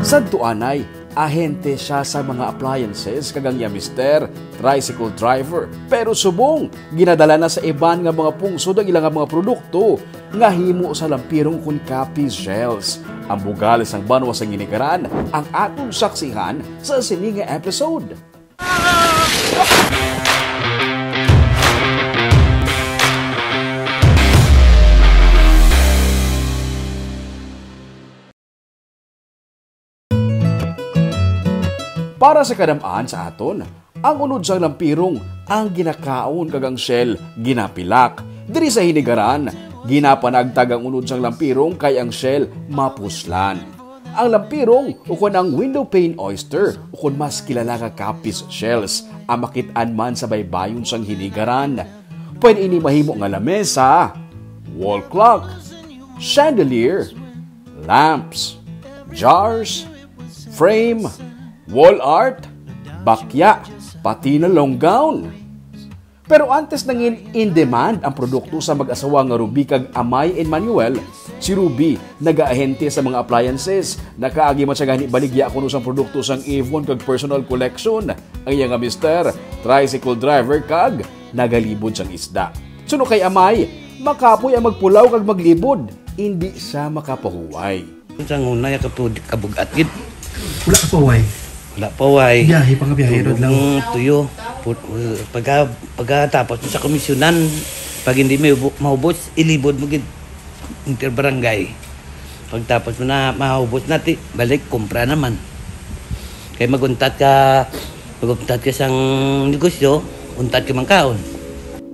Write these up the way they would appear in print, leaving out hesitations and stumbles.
Sadtuanay, ahente siya sa mga appliances kagang ya mister, tricycle driver. Pero subong, ginadala na sa iban nga mga pungsod ang ilang mga produkto nga himo sa lampirong kun copy shells. Ang bugalis ang banwa sa ginikaran ang atong saksihan sa sini nga episode. Para sa kadamaan sa aton, ang unod sang lampirong ang ginakaon kagang shell ginapilak. Diri sa hinigaran, ginapanagtag ang unod sang lampirong kay ang shell mapuslan. Ang lampirong ukon ang window pane oyster ukon mas kilala nga capis shells ang makitaan man sa baybayon sang hinigaran. Pwede ini mahimo nga lamesa, wall clock, chandelier, lamps, jars, frame, wall art, bakya, pati na long gown. Pero antes nangin in demand ang produkto sa mag-asawa nga Ruby kag Amay and Manuel, si Ruby nagaahente sa mga appliances. Nakaagi man siya gani baligya kuno sang produkto sang Avon kag personal collection. Ang iya nga mister, tricycle driver kag nagalibod sang isda. Suno kay Amay, makapoy ang magpulaw kag maglibod, hindi siya makapahuway. Sang unay kabugat gid. Wala ka paway. Wala pa way. Biyahe pang biyahe rod lang. Tuyo. Pagkatapos sa komisyonan, pag hindi may maubos, ilibod mo gid interbarangay. Pagtapos mo na maubos natin, balik kumpra naman. Kaya maguntat ka sang negosyo, untat ka man kaon.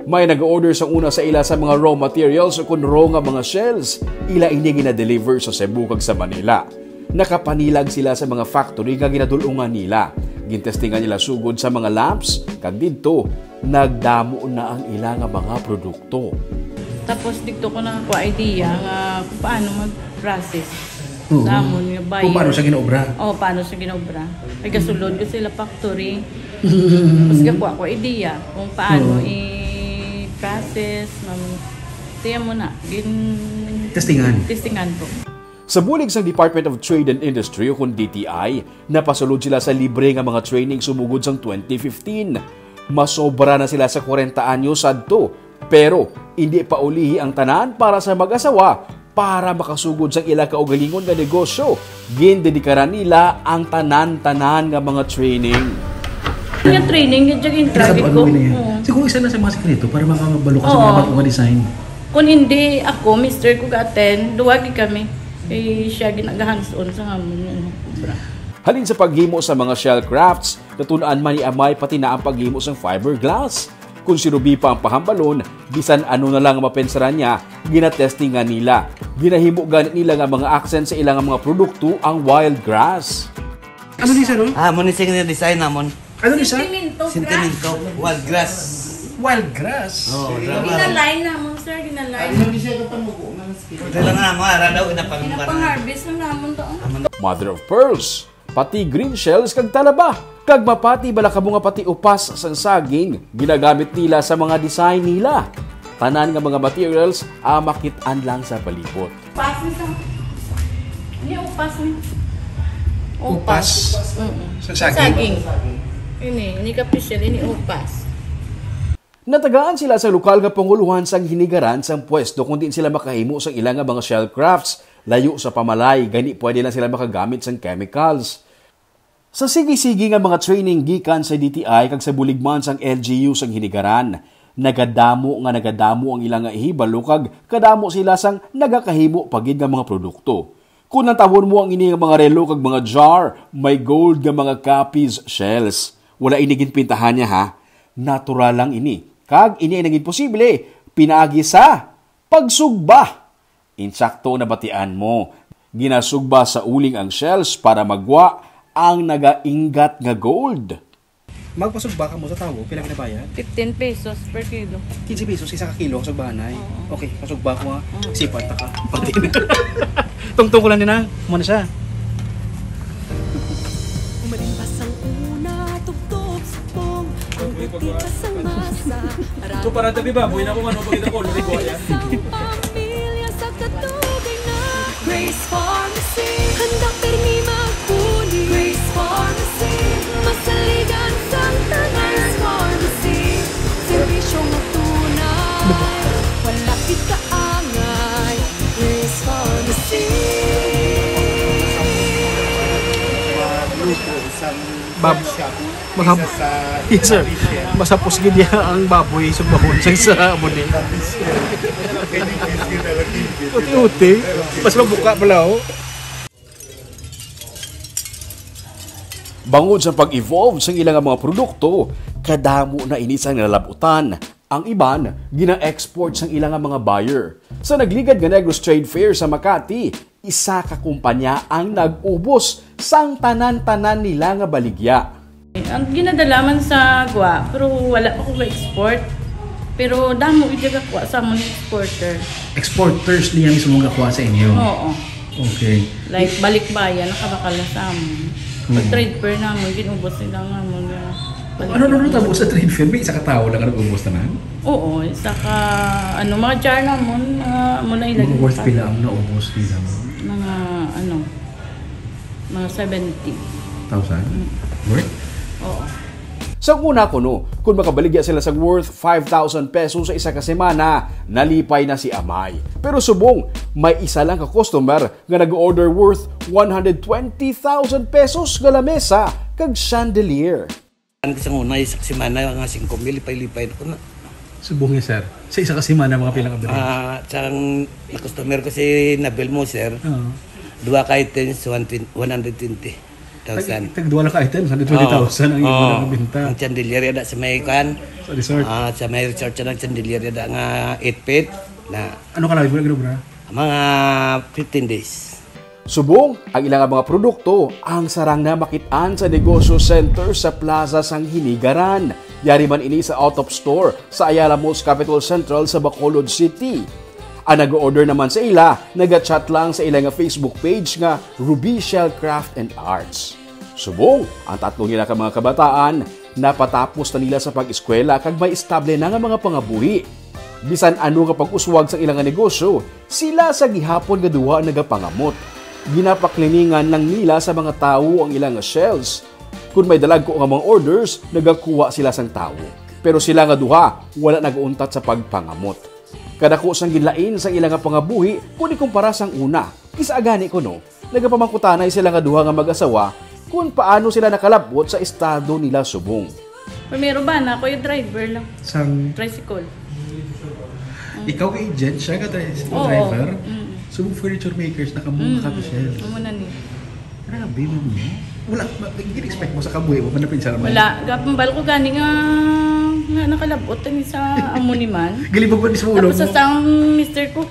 May nag-order sa una sa ila sa mga raw materials o kunro nga mga shells. Ila ini gina-deliver sa Cebu kag sa Manila. Nakapanilag sila sa mga factory nga ginadulungan nila. Gintestingan nila sugod sa mga lamps, kag didto nagdamo na ang ilang mga produkto. Tapos dito ko na ko idea nga paano mag-process. Namon nga buyer. Kung paano siya ginobra? Paano siya ginobra. Ay kasulod ko sila factory. Tapos ko idea kung paano i-process. Tiyan mo na. Testingan po. Sa bulig sang Department of Trade and Industry o kung DTI, napasulod sila sa libre nga mga training sumugod sang 2015. Masobra na sila sa 40 anyos sadto, pero hindi pa ulihi ang tanan para sa mag-asawa para makasugod sang ila kaugalingon nga negosyo. Gindedikaran nila ang tanan-tanan nga mga training. Yung training, yung in-traffic ko. Siguro isa na sa mga sekreto para makabalo ka sa mga design. Kung hindi ako, mister ko ga-attend, duwagi kami. Siya ginagahands-on sa hamon. Halin sa paghimo sa mga shell crafts, natunaan man ni Amay pati na ang paghimo sa fiberglass. Kung si Ruby pa ang pahambalon, bisan ano na lang mapensaran niya, ginatestingan nila. Ginahimo ganit nila nga mga accent sa ilang mga produkto ang wild grass. Ano ni Ron? Muna siya design namon. Ano ni siya? Sentimento, wild grass. Wild grass? Ginaline namon, sir. Ginaline. Ano ni siya kapamuko? Kailan na mo, daw Pinapang-harvest na namon doon. Mother of pearls, pati green shells kag talaba. Kag mapati bala kamo nga pati upas sang saging, ginagamit nila sa mga design nila. Tanan nga mga materials makitaan lang sa palibot. Upas ni sa. Ini upas ni. Upas? Sa saging? Ini kapisyal, ini upas. Natagaan sila sa lokal nga panguluhan sang hinigaran sang pwesto kung di sila makahimo sang ilang nga mga shell crafts. Layo sa pamalay, gani pwede lang sila makagamit sang chemicals. Sa sige-sige nga mga training gikan sa DTI kag sa buligman sang LGU sang hinigaran, nagadamo ang ilang nga ihibalo kag kadamo sila sang nagakahimo pagid nga mga produkto. Kung natawon mo ang ini nga mga relo kag mga jar, may gold nga mga copies shells. Wala ini ginpintahan niya ha. Natural lang ini. Kag ini ay naging posible, pinaagi sa pagsugba. Insakto na batian mo. Ginasugba sa uling ang shells para magwa ang nagaingat nga gold. Magpasugba ka mo sa tawo, pila kinabayad? 15 pesos per kilo. 15 pesos, isa ka kilo, sugbahan ay. Okay, pasugba ko ha. Sipat ka. Pati na. Tungtong ko lang din ha. Muna siya. So para tabi ba, buhay na kung ano pagkita ko, lari ko yan. Grace Pharmacy, handa permi magpunan. Yes sir. Masapos gid ya ang baboy sa bahon sa abone. Uti-uti. Mas mabuka pala oh. Bangod sa pag-evolve sa ilang mga produkto, kadamo na inisang nalabutan. Ang iban, gina-export sa ilang mga buyer. Sa nagligad nga Negros Trade Fair sa Makati, isa ka kumpanya ang nag-ubos sang tanan-tanan nila nga baligya. Ang ginadala man sa gwa, pero wala pa ko ga-export. Pero damo ija gakwa sa mga exporter. Exporters niya mismo gakuha sa inyo. Oo. Okay. Like balikbayan, nakabakal na sa amon. Pag-trade fair naman, ginubos nila nga mga Ano tabo sa trade fair? May isa ka tao na nag-ubos naman? Oo, isa ka, mga jar namon, muna ilagay. Mga worth pila ang naubos nila mo? Mga 70,000. Worth? Oo. Sa una kuno, kung makabaligya sila sa worth 5,000 pesos sa isa ka semana, nalipay na si Amay. Pero subong, may isa lang ka customer nga nag-order worth 120,000 pesos nga lamesa kag chandelier. Ang isang una, isang simana, nga 5,000, lipay-lipay ko na. Subong niya sir. Sa isa kasi mana mga pilang abili. Tsang na-customer ko si Nabel mo, sir. Dua ka items, 120,000. Tagduwa lang ka items, 120,000 ang imo nabinta. Ang chandelier yada sa may kan. Sa resort. Sa may resort siya ng chandelier yada nga 8 feet na Ano ka lagi mo na mga 15 days. Subong, ang ilang mga produkto ang sarang na makitaan sa negosyo center sa Plaza Sang Hinigaran. Yari man ini sa out of store sa Ayala Malls Capital Central sa Bacolod City. Ang nag-order naman sa ila, nag-chat lang sa ilang Facebook page nga Ruby Shell Craft and Arts. Subong, ang tatlo nila ka mga kabataan, napatapos na nila sa pag-eskwela kag may estable na nga mga pangabuhi. Bisan ano nga pag-uswag sa ilang negosyo, sila sa gihapon nga duha nagapangamot. Ginapakliningan lang nila sa mga tao ang ilang shells. Kung may dalag ko nga mga orders, nagakuha sila sang tao. Pero sila nga duha, wala nag-uuntat sa pagpangamot. Kadako sang ginlain sang ilang pangabuhi kung ikumpara sang una. Kisa agani ko no, nagapamangkutanay sila nga duha nga mag-asawa kung paano sila nakalabot sa estado nila subong. Primero ba na ako yung driver lang. Sang Tricycle. ikaw kay agent, siya ka driver. Subong furniture makers nakamuna ka shell. Muna ni. Grabe mo mo. Wala, gini-expect mo sa kabuhi mo, manapinsan mo. Wala, gapambal ko gani nga nakalabot ni sa amoniman. Galibag ba ni sa ulo mo? Tapos sa sang mister ko,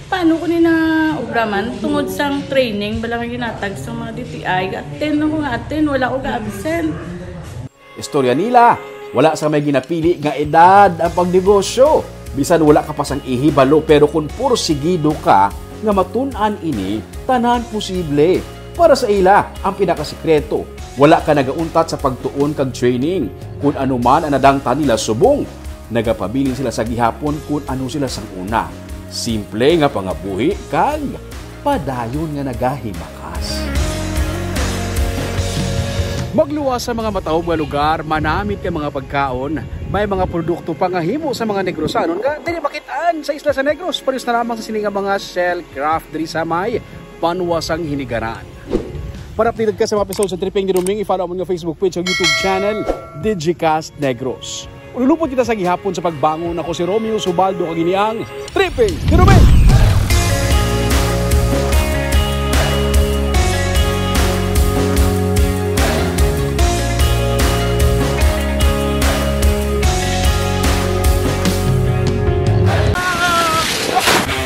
paano ko ni na obraman tungod sang training bala nga ginatag sa mga DTI. Attend ako nga attend, wala ko ga-absent. Istorya nila, wala sa may ginapili nga edad ang pagnegosyo. Bisan wala ka pasang ihibalo pero kung porsigido ka nga matun-an ini, tanan posible. Para sa ila, ang pinakasikreto, wala ka nagauntat sa pagtuon kag training. Kung ano man ang nadangtan nila subong, nagapabilin sila sa gihapon kung ano sila sang una. Simple nga pangabuhi kag padayon nga nagahimakas. Magluwas sa mga matawag nga lugar, manamit kay mga pagkaon, may mga produkto pangahimo sa mga Negrosanon nga dili makitaan sa isla sa Negros. Pares na lamang sa sininga mga shell craft diri sa may Panwasang Hinigaran. Para updated ka sa mga episode sa Tripping ni Ruming, i-follow mo nga Facebook page o YouTube channel, Digicast Negros. Ululupot kita sa gihapon sa pagbangon. Ako si Romeo Subaldo, kaginiang Tripping ni Ruming!